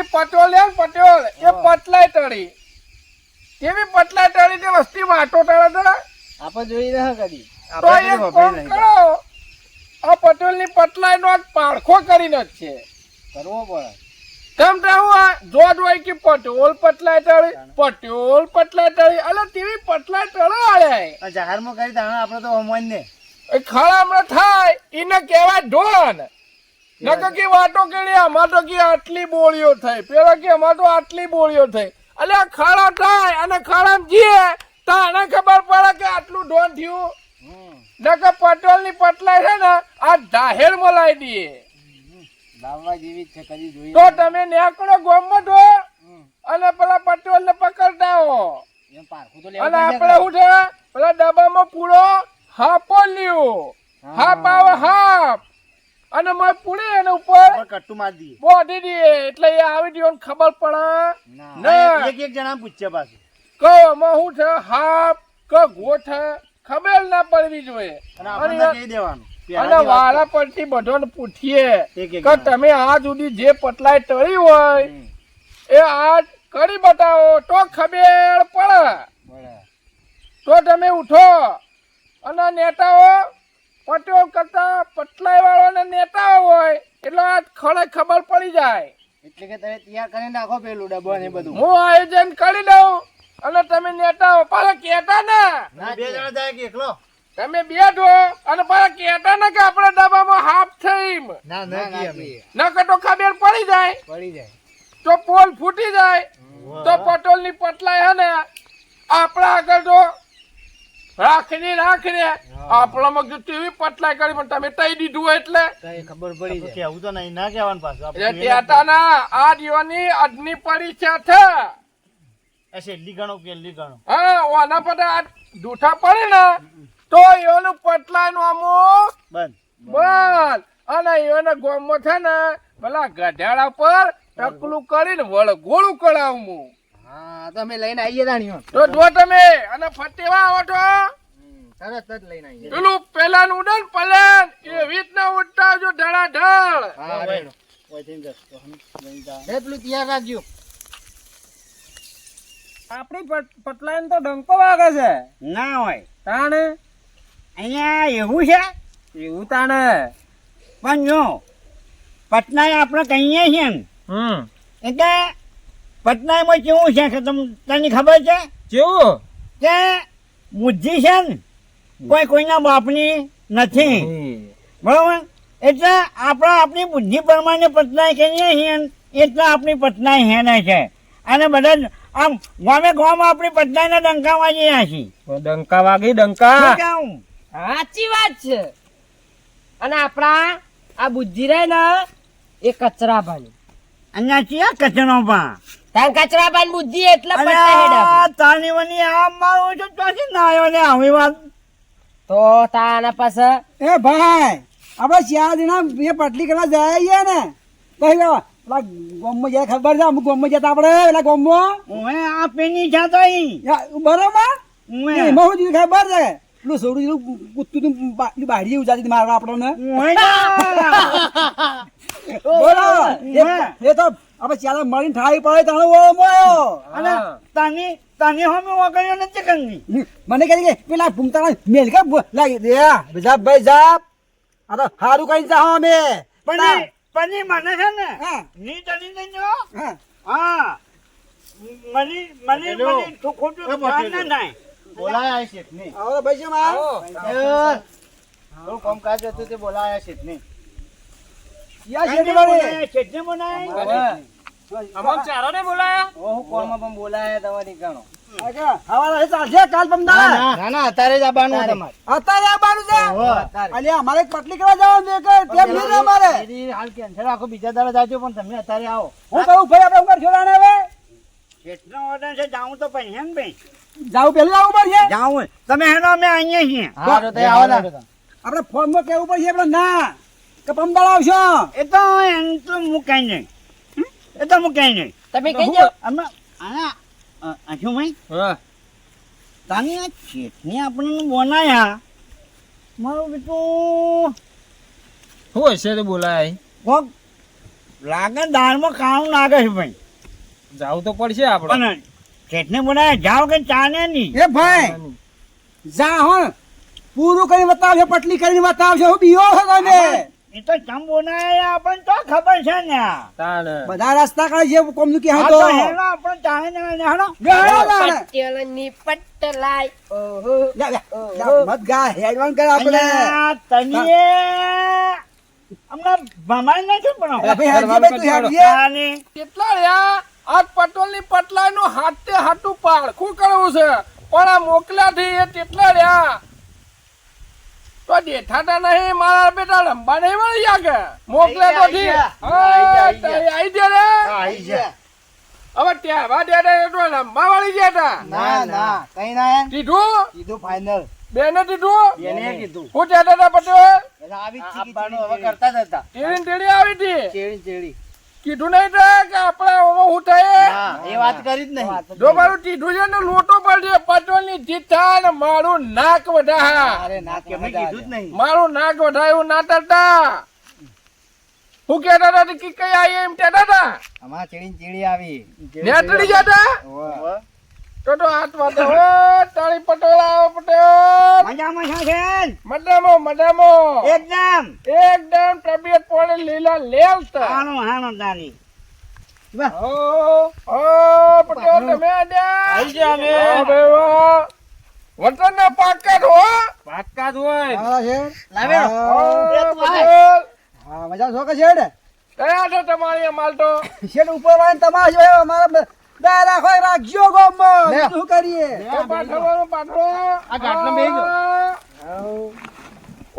એ પટોલ એ પટલાય ટળી કેવી પટલાય ટળી તે વસ્તી વાટો ટળે તો આપણે જોઈ રહ્યા કદી તો એક કામ કરો આ પટોલની પટલાય નો પાળખો કરીને જ છે કરવો પડે કેમ જોડ હોય કે પટોલ પટલાય ટળી અલે તેવી પટલાય ટળે આલે જાહેરમાં કરી તાણે આપણે તો હમવાન ને એ ખળામણા થાય એને કહેવાય ઢોન નકર કે વાટો કેડી અમાર તો કે આટલી બોળીઓ થઈ પેલા કે અમાર તો આટલી બોળીઓ થઈ અલે ખળો થાય અને ખળામ જીએ તો આને ખબર પડે કે આટલું ઢોન થયું નકર પટોલ ની પટલાય છે ને આ જાહેર માં લાવી દઈએ લાવવા જેવી છે કદી જોઈ તો તમે નેકડો ગોમમાં ઢો અને પેલા પટોલ ને પકડતા હો એમ પારખું તો અને લેવું આપણે શું છે પેલા ડબ્બામાં પૂરો હાપો લ્યો હાપ આવે હાપ અને મેં પૂરી એને ઉપર કટ્ટુ માર દઈએ બોધી દઈએ એટલે એ આવી ગયો ખબર પડે ના એક જણા પૂછે પાછું કહો માં શું છે હાપ કે ગોઠ ખબર ના પડવી જોઈએ અને આપણને કહી દેવાનું અને વાળા પરથી બધાને પૂછીએ કે તમે આ સુધી જે પટલાય ટળી હોય એ આ કરી બતાવો તો ખબર પડે તો તમે ઉઠો અને નેતાઓ પટોલ કરતા પટલાય વાળો ને નેતાઓ હોય એટલે આ ખડે ખબર પડી જાય એટલે કે તમે તૈયાર કરીને નાખો પેલું ડબ્બો ને બધું હું આયોજન કરી દઉં અને તમે નેતાઓ પાછા કહેતા ના બે જણા જાય કે એકલો તમે બેઠો અને પાછા કહેતા ને કે આપણે ડબ્બામાં હાફ થઈ ના ના નકર તો ખબર પડી જાય તો પોલ ફૂટી જાય તો પટોલ ની પટલાય હે ને આપણા આગળ તો રાખીને આપણામાં જો તેવી પટલાય કરી પણ તમે તઈ દીધું હોય એટલે ખબર પડી જાય કેવું તો નહીં ના કહેવાનું પાછું આ જીવનની અગ્નિ પરીક્ષા છે છેલ્લી ગણો પેલી ગણો હા ઓના પર આ દૂઠા પડે ને તો એનું પટલાય નું આમો બંધ અને એના ગોમમાં છે ને પેલા ગઢાડા પર ટકલું કરીને વળગોળું કરાવું હા તમે લઈને આવીએ તાણીઓ તો જો તમે અને ફટેવા આવો તો તરત જ લઈને આવીએ પેલું પેલા નું ઉડન પલેન એ રીતના ઉડતા જો ધડાધડ હા રેડો ઓય થઈને જતો પેલું તૈયાર રાખજો આપણી પટલાઈન તો ડંકો વાગે છે ના હોય તાણે અહીંયા એવું છે એવું તાણે પણ જો પટનાય આપણે કહીએ છીએ ને એટલે પટનાયમાં કેવું છે કે તને ખબર છે કેવું કે બુદ્ધિ છે ને કોઈ કોઈના બાપની નથી બરોબર એટલે આપણે આપણી બુદ્ધિ પ્રમાણે પટનાય કહીએ છીએ ને એટલે આપણી પટનાય હેને છે અને બધા આમ ગામે ગામ આપણી પટનાયના ડંકા વાગી રહ્યા છે ડંકા વાગી ડંકા સાચી વાત છે અને આપણા આ બુદ્ધિ રહે ને એ કચરા પાણી અહીંયા છે કચરો પા તાર કચરા પાણી બુદ્ધિ એટલે પટના તાની વની આમ મારું છું ચોથી ના આવ્યો ને આવી વાત તો તાના પાસે એ ભાઈ આપણે 4 જણા એ પટલી કરવા જઈએ ને કઈ પેલા ગોમમાં જાય ખબર છે અમુક ગોમમાં જતા આપણે પેલા ગોમમાં ઓએ આ પેની જાતો બરોબર એમાં શું થયું ખબર છે પેલું સોડું જેવું કૂદતું તું બારી ઉજાતી મારવા આપણને બોલો એ તો આપણે ચાલે મળીને ઠાઈ પડે તાણે ઓળો અને તાની હમે વગર નથી કંગી મને કહે કે પેલા ભૂમતા મેલ કે લાગી દે જાપ ભાઈ જાપ આ તો સારું કઈ જાઓ અમે પણ મને છે ને ની ચડી દેજો હા મને ખોટું ના થાય બોલાયા છે ને આવો ભાઈ છે માર કામ કાજ હતું તે બોલાયા છે ને યા છે મારે ચટને બનાય અમમ ચારો ને બોલાયા હું કોરમાં પણ બોલાયા તમારી ગણો હવારે ચાલશે કાલ પમદા ના અત્યારે જ આવવાનું તમારે અત્યારે આવવાનું છે અલ્યા અમારે પટલી કરવા જવાનું છે કે તેમ નહીં અમારે હાલ કેન્સલ રાખો બીજા દાડે જાજો પણ તમે અત્યારે આવો હું કહું ભાઈ આપણે ઉમર છોડાને હવે કેટલો ઓર્ડર છે જાઉં તો પછી હે ને ભાઈ જાવ પેલું આવું પડશે જાઉં તમે હેનો અમે અહીંયા છીએ આપણે ફોનમાં કેવું પડશે આપણે ના કે પમદાળ આવશો એ તો એમ તો મુકાય નહીં એ તો મુકાય નહીં તમે કહી દો અમે આના આશું ભાઈ તાની આ ચેટની આપણને બનાયા મારું બેટું શું હશે તે બોલાય કોક લાગે દાળમાં કાણું નાગે છે ભાઈ. જાવું તો પડશે આપણે. પણ શેઠને બોલાય જાઓ કે ચાલે નહીં. એ ભાઈ જા હો પૂરું કરીને બતાવજો પટલી કરીને બતાવજો હું બીઓ છો તમે એ તો ચમ બોલાય આપણને તો ખબર છે ને. બધા રસ્તા કાઢે છે કોમનું કે આ હા તો તો હેલો આપણને ચાલે ને હેલો. પટેલની પટલાય ઓહો મત ગા હેડવાન કરે આપણે અલ્યા, તને હમણાં ભમાઈ નથી પણ ભાઈ હેડજે ભાઈ તું હેડજે ચાલે. કેટલા રહ્યા આ પટોલની પટલાઈ નું હાથે હાથું પાળખું કરવું છે પણ આ મોકલ્યાથી એ કેટલા રહ્યા તો દેખાતા નહીં મારા બેટા રંબા નહીં મળી ગયા કે મોકલ્યા તો ઠીક. હા, આઈ ગયા રે હવે ત્યાં દે તો રંબા વાળી ગયા તા ના ના કઈ ના એમ ટીઠું કીધું ફાઇનલ બેને ટીઠું એને કીધું હું કહેતા હતા પટેલ આવી જ હવે કરતા જ હતા ટેડી ટેડી આવી હતી ચેડી ચેડી કીધું નહીં તા કે આપણે ઓમાં હું થાય એ વાત કરી જ નહીં જો મારું ટીઠું છે ને લોટો પડશે પટોલ ની જીત થાય ને મારું નાક વધા અરે ના કે મેં કીધું જ નહીં મારું નાક વધાયું ના તરતા હું કહેતા હતા કે કઈ આવી એમ કહેતા હતા અમાર ચેડી ચેડી આવી નેટડી જતા તો હાથ વાતો હો તાળી પટોળ આવો પટેલ મજામાં છો છે? મજામો મજામો એકદમ એકદમ તબિયત પડે લીલા લેલ હાલો હાલો તારી. ઓ પટેલ તમે આઈ ગયા અમે વતન ના પાકા હો પાકા હોય લાવે પટેલ હા મજા છો કે છેડ કયા છો તમારી અમાલ તો છેડ ઉપર વાળા તમારા જો અમારા દા રાખો રાખજો ગોમમાં શું કરીએ પાઠવવાનું પાઠવો આ ગાંઠનો બેહી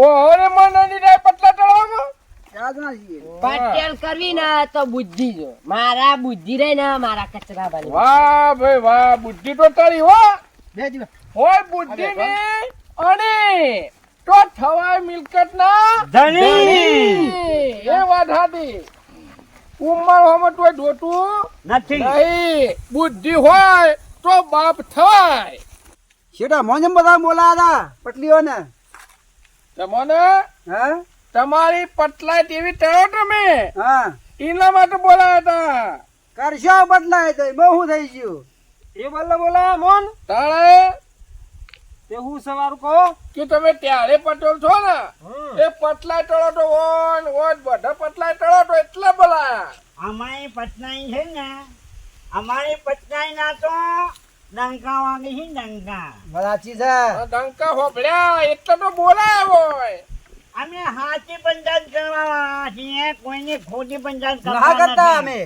ઓ હોરે મનની રે પટલા તળવામાં યાદ ના છીએ પટેલ કરવી ને તો બુદ્ધિ જો મારા બુદ્ધિ રહી ને મારા કચરા બની વાહ ભાઈ વાહ બુદ્ધિ તો તારી હો બે જી હોય બુદ્ધિ ની અને તો થવાય મિલકત ના ધણી. એ વાત હતી ઉંમર હોમાં તોય ડોટું નથી. નહીં બુદ્ધિ હોય તો બાપ થાય છેડા મોજમ બધા બોલાયા હતા પટલીઓને તમને હા તમારી પટલાય તેવી તળો તમે હા એના માટે બોલાયા હતા કરશો બદલાય તો બહુ થઈ ગયું એ બલ્લા બોલા મોન તાળે તે હું સવાર કહો કે તમે ત્યારે પટોલ છો ને એ પટલાય ટળો તો ઓન ઓન બધા પટલાય ટળો તો એટલે બોલાયા અમારી પટનાઈ છે ને અમારી પટનાઈ ના તો ડંકા વાગે છે ડંકા. બરાચી છે આ ડંકા હોભળ્યા એટલે તો બોલાયા હોય અમે હાચી પંચાયત કરવા છીએ કોઈને ખોટી પંચાયત ના કરવા કરતા નથી. અમે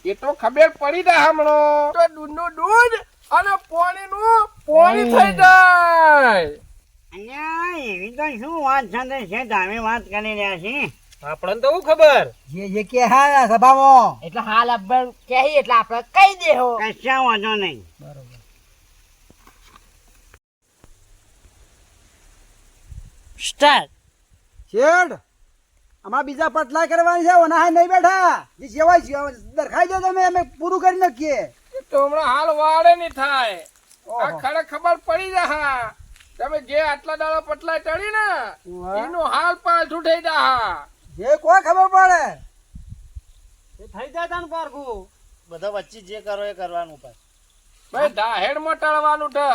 એ તો ખબર પડી જાય હમણો તો દૂધનું દૂધ અને પાણીનું પાણી થઈ જાય અહીંયા એવી તો શું વાત છે છે તમે વાત કરી રહ્યા છીએ. આપણને તો શું ખબર જે કે હા સભામાં એટલે હાલ અબ્બર કહી એટલે આપણે કહી દેહો કશા વાંધો નહીં. સ્ટાર્ટ. શેઠ અમારા બીજા પટલાય કરવાની છે ઓના હાય નહીં બેઠા જે સેવાય દરખાઈ દો તમે અમે પૂરું કરી નાખીએ તો હમણાં હાલ વાળે નહીં થાય ઓહો. આ ખરે ખબર પડી જા તમે જે આટલા દાડા પટલાય ચડી ને વાહ. એનું હાલ પાછું થઈ જા જે કોઈ ખબર પડે થઈ જાય તને પારખું બધા વચ્ચે જે કરો એ કરવાનું પાછું ભાઈ દાહેડ માં ટળવાનું છે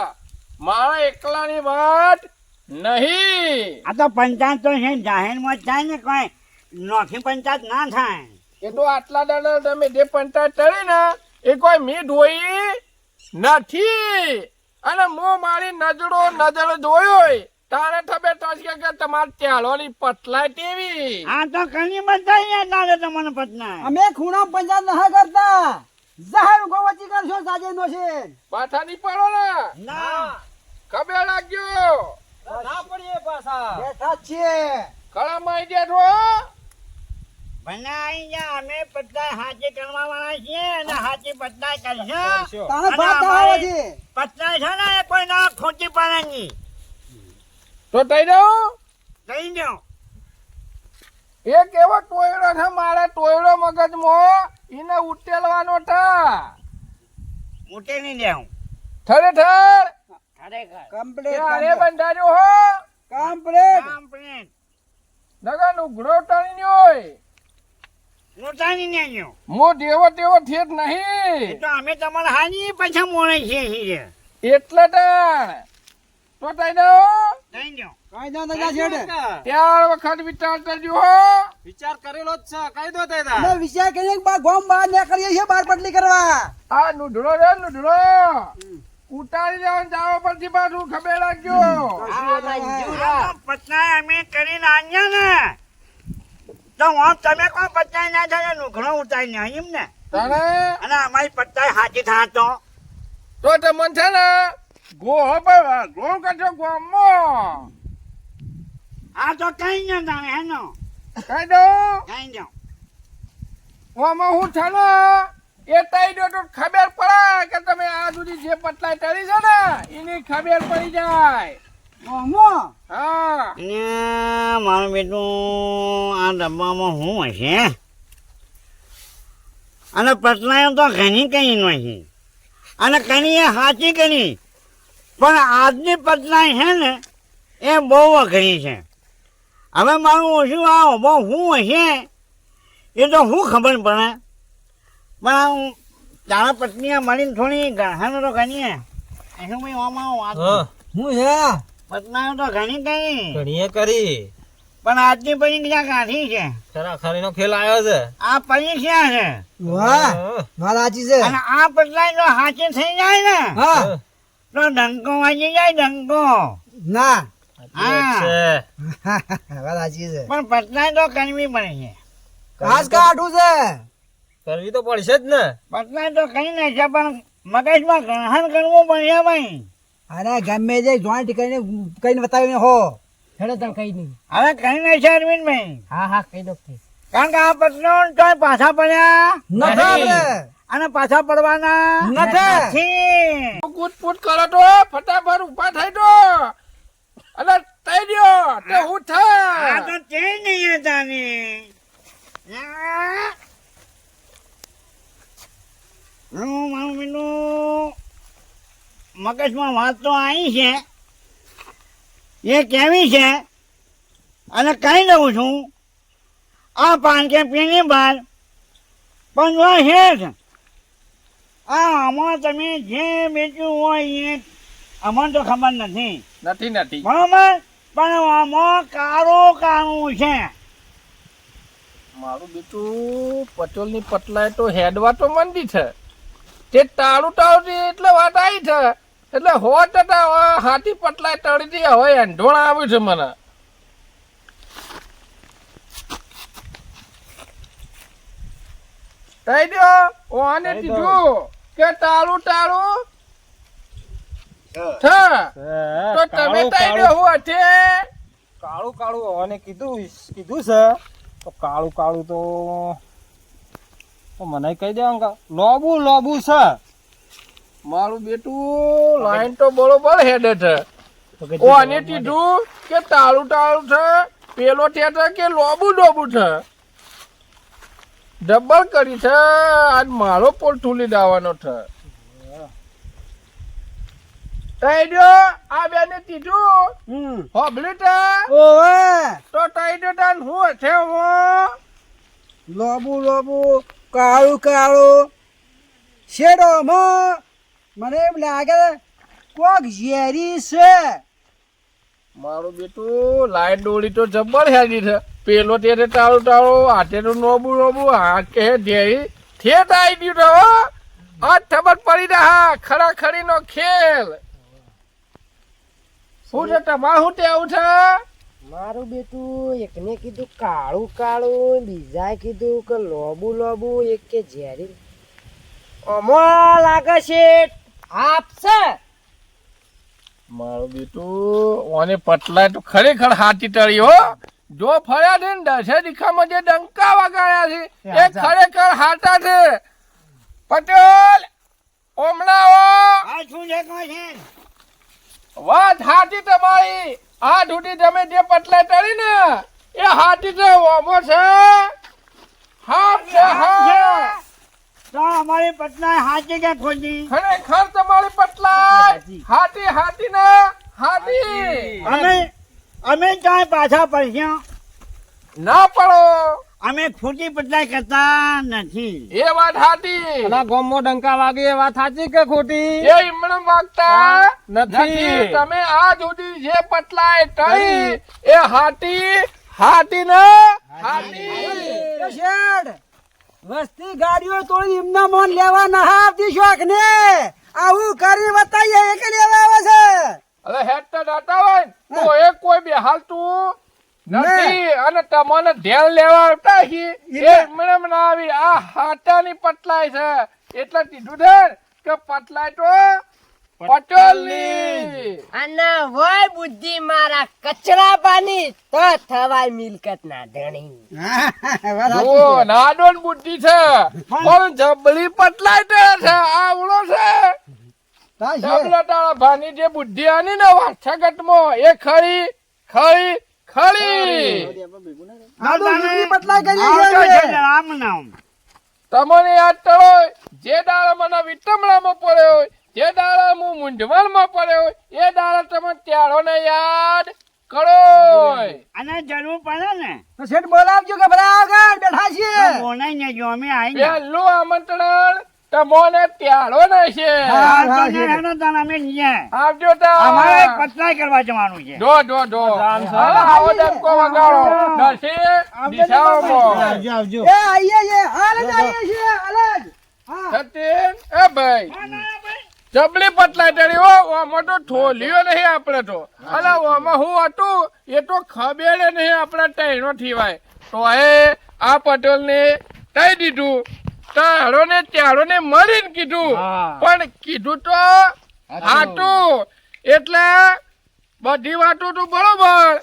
મારા એકલાની વાત નહીં આ તો પંચાયત તો છે જાહેરમાં જ થાય ને કોઈ નોખી પંચાયત ના થાય. એ તો આટલા દાડા તમે જે પંચાયત ચડી ને એ કોઈ મી ધોઈ નથી અને હું મારી નજર જોયો તારે ખબર તો છે કે તમારે ત્યાલોની પટલાય તેવી આ તો કઈ બતાવી લાગે તમને પટનાય. અમે ખૂણા પંચાયત ના કરતા જાહેર ગોવચી કરશો સાજે નો છે પાછા નહીં પડો ને ના ખબર લાગજો ના પડીએ પાછા બેઠા જ છીએ ખળા માં બેઠો બનાવી જા અમે પટનાય હાચી કરવા વાળા છીએ અને હાચી પટનાય કરશો. તાણે અને ભાત આવે અમારી છે પટનાય છે ને એ કોઈ ના ખોટી પડે નહીં. તો તઈ દઉં કહી દો. એક એવો ટોયડો છે મારા ટોયડો મગજમાં એને ઉટેલવાનો છે ઉઠી દેવું ખરેખર ખરેખર કમ્પ્લીટ ત્યારે બંધાર્યો હો કમ્પ્લીટ કમ્પ્લીટ. નગર ઉઘડો ટણી હોય ઉતારી ને ગયો મો દેવો તેવો થેટ એ નહીં તો અમે તમારા હાની પાછા મોણે છીએ એટલે તાણ તો તઈ દો થઈ ગયો કાંઈ ના ના છેડે ત્યાર વખત વિચાર કરજો હો વિચાર કરેલો જ છે કઈ દો તે અમે વિચાર કરીએ કે ગોમ બહાર નીકળીએ છીએ બાર પટલી કરવા આ નુઢળો રે નુઢળો ઉતારી જવાનું જાવ પરથી પાછું ખબર રાખજો પટના અમે કરીને આવ્યા ને તો હું તમે કોઈ પટના ના થાય નુકડો ઉતારી ને એમ ને તારે અને અમારી પટના હાથી થાતો તો તમને છે ને ગો પર ગો કરજો ગોમો આ તો કઈ ન તાણે હેનો કહી દો કઈ જાઓ ઓમાં હું છે ને એ તઈ દો તો ખબર પડે કે તમે આ સુધી જે પટલાઈ ટળી છે ને એની ખબર પડી જાય ગોમો હા અને મારું બેટું આ ડબ્બામાં શું હશે અને પટનાયો તો ઘણી કઈ નથી અને કની એ સાચી કરી પણ આજની પટનાઈ છે ને એ બહુ અઘરી છે હવે મારું ઓછું આ બહુ શું હશે એ તો શું ખબર પડે પણ તારા પત્નીએ મળીને થોડી ગણહાનો તો ગણીએ શું ભાઈ આમાં વાત હું છે પટનાયો તો ઘણી કઈ ઘણીએ કરી પણ આજની પરીક્ષા કાઢી છે ખરા ખરીનો ખેલ આવ્યો છે આ પરીક્ષા છે વાહ વાત સાચી છે અને આ પટલાઈ જો હાથે થઈ જાય ને હા તો ડંકો વાગી જાય ડંકો ના સાચી વાત છે વાત સાચી છે પણ પટલાઈ તો કરવી પડે છે ઘાસ કાઢું છે કરવી તો પડશે જ ને પટલાઈ તો કઈ નહીં છે પણ મગજમાં ગ્રહણ કરવું પડે ભાઈ અરે ગમે તે જોઈન્ટ કઈને બતાવીને હો હેડો તમે કઈ નહીં હવે કઈ નહીં છે અરવિંદભાઈ હા હા કઈ દો કારણ કે આ પટલો તોય પાછા પડ્યા નથી આપણે. અને પાછા પડવાના નથી. કૂદપૂદ કરો તો ફટાફટ ઉભા થઈ તો અને તઈ દ્યો તે હું આ થાય તો તે નહીં હતા ને મારું પેલું મગજમાં વાત તો આવી છે એ કેવી છે અને કહી દઉં છું આ પાન કે પીની બાર પણ હેઠ આ આમાં તમે જે બેચ્યું હોય એ અમને તો ખબર નથી નથી નથી બરોબર પણ આમાં કાળું કાળું છે મારું બેટું પટોલની પટલાય તો હેડવા તો મંદી છે તે ટાળું ટાળું એટલે વાત આવી છે એટલે 100% હાથી પટલાય ટળી હતી હવે એંધોણા આવ્યું છે મને કહી દો ઓને કીધું કે ટાળું ટાળું છે તો તમે કહી દો હું હશે કાળું કાળું હોવાને કીધું છે તો કાળું કાળું તો મને કહી દે અંકા લોબુ લોબુ છે મારું બેટું લાઈન તો બરોબર હેડે છે ઓને કીધું કે ટાળું ટાળું છે પેલો થિયેટર કે લોબુ લોબુ છે ડબલ કરી છે આજ મારો પોલ ઠૂલી દાવાનો છે તૈડ્યો આ બેને કીધું હોબલી તે ઓવે તો તૈડ્યો તાન હું છે હું લોબુ લોબુ કાળું કાળું શેડોમાં મને એમ લાગે કોક ઝેરી છે મારું બેટું લાઈટ દોડી તો જબ્બર હેડી છે પેલો તે ટાળું ટાળું હાથે તો નોબું નોબું હાથ કે ધેરી થેટ આવી ગયું તો હો આજ ખબર પડી ને હા ખરા ખરીનો ખેલ શું છે તમારું શું ટેવું છે મારું બેટું એકને કીધું કાળું કાળું બીજાએ કીધું કે લોબુ લોબુ એક કે ઝેરી અમો લાગે છે આપશે મારું બેટું ઓને પટલાય તો ખરેખર હાથી ટળી હો જો ફર્યા છે ને દસે દીખામાં જે ડંકા વગાડ્યા છે એ ખરેખર હાટા છે પટેલ ઓમણાઓ આ શું છે કોઈ છે વાત હાથી તમારી આ ઢૂટી તમે જે પટલાય ટળી ને એ હાથી છે ઓમો છે હાથ છે હાથ તો અમારી પટના હાચી કે ખોજી ખરેખર તમારી પટલાય હાથી હાથી ને હાથી અમે ચાય પાછા પડ્યા ના પડો અમે ખોટી પટલાઈ કરતા નથી. એ વાત સાચી. અને ગોમમાં ડંકા વાગે એ વાત સાચી કે ખોટી? એ ઈમણમ વાગતા નથી. તમે આ સુધી જે પટલાય ટળી એ હાટી ને હાટી. એ શેઠ, વસ્તી ગાડીઓ તોડી એમના મન લેવા ના આવતી શોખ ને આવું કરી બતાઈએ એ કે લેવા આવે છે. હવે હેડ તો દાતા હોય ને તો એક કોઈ બે હાલતું નથી અને તમને ધ્યાન લેવા આવતા હી એ ઈમણમ ના આવી. આ હાટાની પટલાય છે એટલે કીધું છે કે પટલાય તો પટોળની. અને હોય બુદ્ધિ મારા કચરા પાની તો થવાય મિલકત ના ધણી. જુઓ, નાડોન બુદ્ધિ છે પણ જબલી પટલાય તો છે. આવડો છે જબલા તારા ભાની જે બુદ્ધિ આની ને વાછગટમાં એ ખરી ખરી ખરી. આડું જુદી પટલાઈ કરી આવતો છે. છે રામ નામ. તમને યાદ તળો જે દાડા મને વિટમણામાં પડ્યો હોય, જે દાડા હું મૂંઝવણમાં પડ્યો હોય એ દાડા તમે ત્યારોને યાદ કરો. અને જરૂર પડે ને તો શેઠ બોલાવજો કે બધા આગળ બેઠા છીએ. બોલાઈ ને જો અમે આવી ગયા. પહેલું આમંત્રણ તમને ત્યારો ને છે. અમે ગયા. આવજો તા. અમારે પટલાઈ કરવા જવાનું છે. દો આવો ડંકો વગાડો. નરસિંહ દિશાઓમાં. આવજો. એ આઈએ છે હાલ જ આઈએ છીએ હાલ જ. હા સતીન, એ ભાઈ જબલી પટલાઈ ટળી હો. આમાં તો ઠોલિયો નહીં આપણે તો. અલા આમાં હું હતું એ તો ખબર નહીં આપણા ટૈનો થીવાય તો આ પટેલ ને કહી દીધું તારો ને ત્યારો ને મળીને કીધું પણ કીધું તો હાટું એટલે બધી વાતો તો બરોબર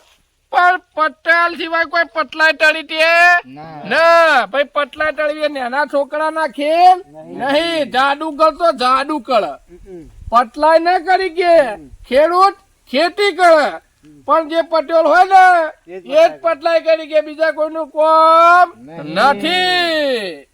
પણ પટેલ સિવાય કોઈ પટલાઈ ટળી તે ના ભાઈ. પટલાઈ ટળી નાના છોકરા ના ખેલ નહીં. જાદુગર તો જાદુગર પટલાઈ ન કરી કે ખેડૂત ખેતી કરે પણ જે પટેલ હોય ને એ જ પટલાઈ કરી કે બીજા કોઈનું કોમ નથી.